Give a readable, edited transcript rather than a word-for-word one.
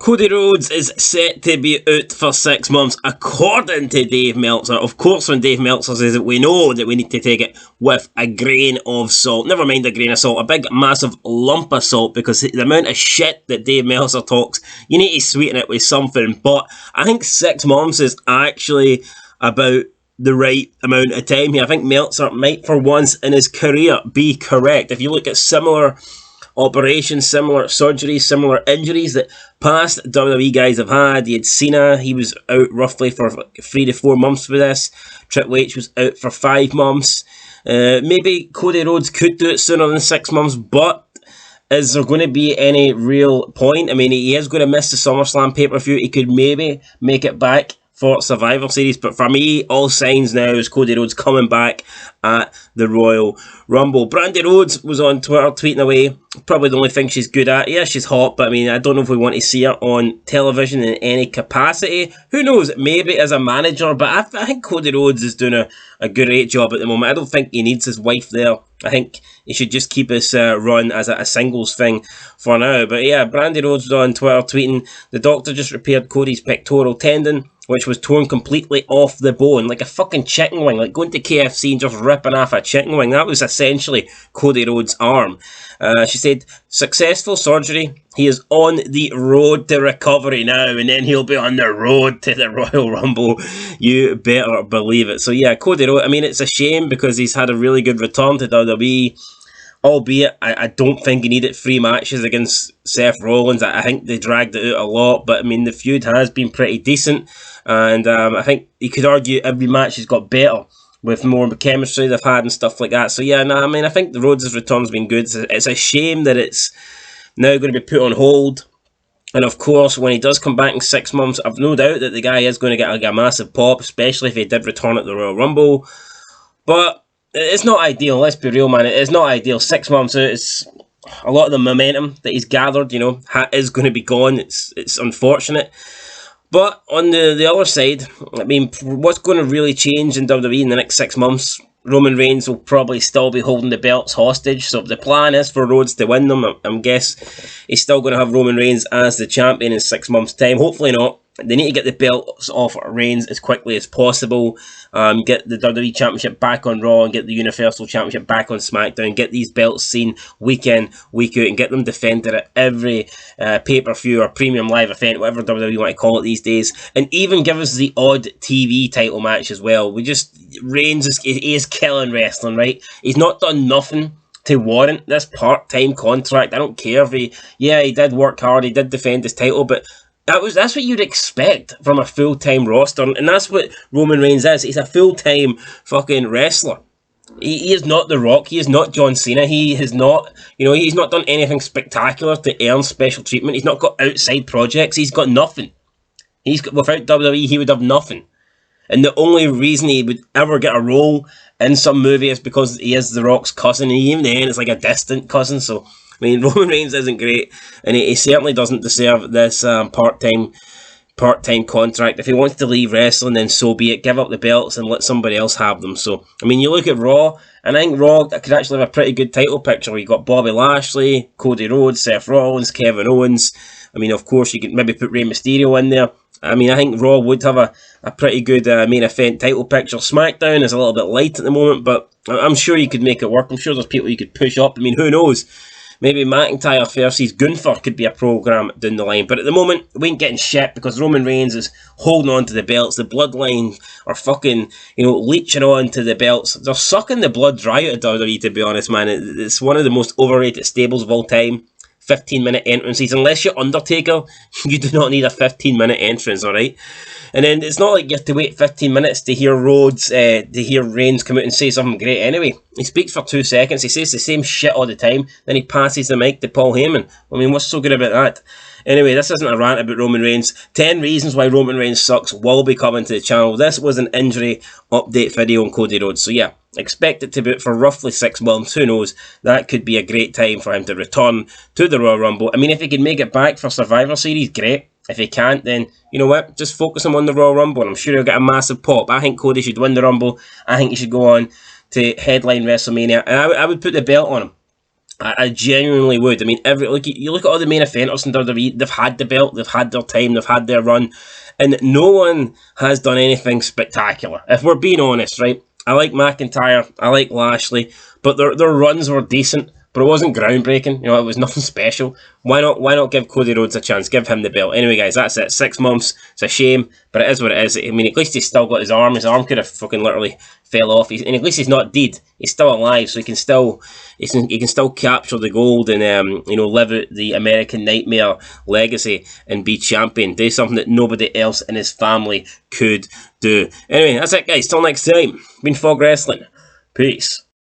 Cody Rhodes is set to be out for 6 months, according to Dave Meltzer. Of course, when Dave Meltzer says it, we know that we need to take it with a grain of salt. Never mind a grain of salt, a big, massive lump of salt, because the amount of shit that Dave Meltzer talks, you need to sweeten it with something. But I think 6 months is actually about the right amount of time here. I think Meltzer might, for once in his career, be correct. If you look at similar operations, similar surgeries, similar injuries that past WWE guys have had. You had Cena, he was out roughly for 3 to 4 months with this. Triple H was out for 5 months. Maybe Cody Rhodes could do it sooner than 6 months, but is there going to be any real point? I mean, he is going to miss the SummerSlam pay-per-view. He could maybe make it back for Survivor Series, but for me, all signs now is Cody Rhodes coming back at the Royal Rumble. Brandy Rhodes was on Twitter tweeting away, probably the only thing she's good at. Yeah, she's hot, but I mean, I don't know if we want to see her on television in any capacity. Who knows, maybe as a manager, but I think Cody Rhodes is doing a great job at the moment. I don't think he needs his wife there. I think he should just keep his run as a singles thing for now. But yeah, Brandy Rhodes was on Twitter tweeting, the doctor just repaired Cody's pectoral tendon, which was torn completely off the bone, like a fucking chicken wing, like going to KFC and just ripping off a chicken wing. That was essentially Cody Rhodes' arm. She said, successful surgery. He is on the road to recovery now, and then he'll be on the road to the Royal Rumble. You better believe it. So yeah, Cody Rhodes, I mean, it's a shame because he's had a really good return to WWE. Albeit, I don't think he needed 3 matches against Seth Rollins. I think they dragged it out a lot. But, I mean, the feud has been pretty decent. And I think you could argue every match has got better with more chemistry they've had and stuff like that. So, yeah, I mean, I think the Rhodes' return's been good. It's a shame that it's now going to be put on hold. And, of course, when he does come back in 6 months, I've no doubt that the guy is going to get a massive pop, especially if he did return at the Royal Rumble. But it's not ideal, let's be real, man. It's not ideal. 6 months out, it's a lot of the momentum that he's gathered, is going to be gone. It's unfortunate. But on the other side, I mean, what's going to really change in WWE in the next 6 months? Roman Reigns will probably still be holding the belts hostage. So if the plan is for Rhodes to win them, I guess he's still going to have Roman Reigns as the champion in 6 months' time. Hopefully not. They need to get the belts off Reigns as quickly as possible. Get the WWE Championship back on Raw and get the Universal Championship back on SmackDown. Get these belts seen week in, week out, and get them defended at every pay-per-view or premium live event, whatever WWE want to call it these days. And even give us the odd TV title match as well. Reigns is killing wrestling, right? He's not done nothing to warrant this part-time contract. I don't care if he did work hard, he did defend his title, but that's what you'd expect from a full-time roster, and that's what Roman Reigns is. He's a full-time fucking wrestler. He is not The Rock. He is not John Cena. He has not, he's not done anything spectacular to earn special treatment. He's not got outside projects. He's got nothing. Without WWE, he would have nothing. And the only reason he would ever get a role in some movie is because he is The Rock's cousin, and even then, it's like a distant cousin, so I mean, Roman Reigns isn't great, and he certainly doesn't deserve this part-time contract. If he wants to leave wrestling, then so be it. Give up the belts and let somebody else have them. So, I mean, you look at Raw, and I think Raw could actually have a pretty good title picture where you got Bobby Lashley, Cody Rhodes, Seth Rollins, Kevin Owens. I mean, of course, you could maybe put Rey Mysterio in there. I mean, I think Raw would have a pretty good main event title picture. SmackDown is a little bit light at the moment, but I'm sure you could make it work. I'm sure there's people you could push up. I mean, who knows? Maybe McIntyre versus Gunther could be a program down the line. But at the moment, we ain't getting shit because Roman Reigns is holding on to the belts. The bloodline are fucking, leeching on to the belts. They're sucking the blood dry out of WWE, to be honest, man. It's one of the most overrated stables of all time. 15-minute entrances. Unless you're Undertaker, you do not need a 15-minute entrance, alright? And then it's not like you have to wait 15 minutes to hear Reigns come out and say something great anyway. He speaks for 2 seconds, he says the same shit all the time, then he passes the mic to Paul Heyman. I mean, what's so good about that? Anyway, this isn't a rant about Roman Reigns. 10 reasons why Roman Reigns sucks will be coming to the channel. This was an injury update video on Cody Rhodes. So yeah, expect it to be for roughly 6 months. Who knows? That could be a great time for him to return to the Royal Rumble. I mean, if he can make it back for Survivor Series, great. If he can't, then, you know what? Just focus him on the Royal Rumble, and I'm sure he'll get a massive pop. I think Cody should win the Rumble. I think he should go on to headline WrestleMania. And I would put the belt on him. I genuinely would. I mean, you look at all the main eventers in WWE. They've had the belt, they've had their time, they've had their run, and no one has done anything spectacular. If we're being honest, right? I like McIntyre, I like Lashley, but their runs were decent, but it wasn't groundbreaking. You know, it was nothing special. Why not? Why not give Cody Rhodes a chance? Give him the belt. Anyway, guys, that's it. 6 months. It's a shame, but it is what it is. I mean, at least he's still got his arm. His arm could have fucking literally fell off. And at least he's not dead. He's still alive, so he can still capture the gold and live out the American Nightmare legacy and be champion. Do something that nobody else in his family could do. Anyway, that's it, guys. Till next time. Been Fog Wrestling. Peace.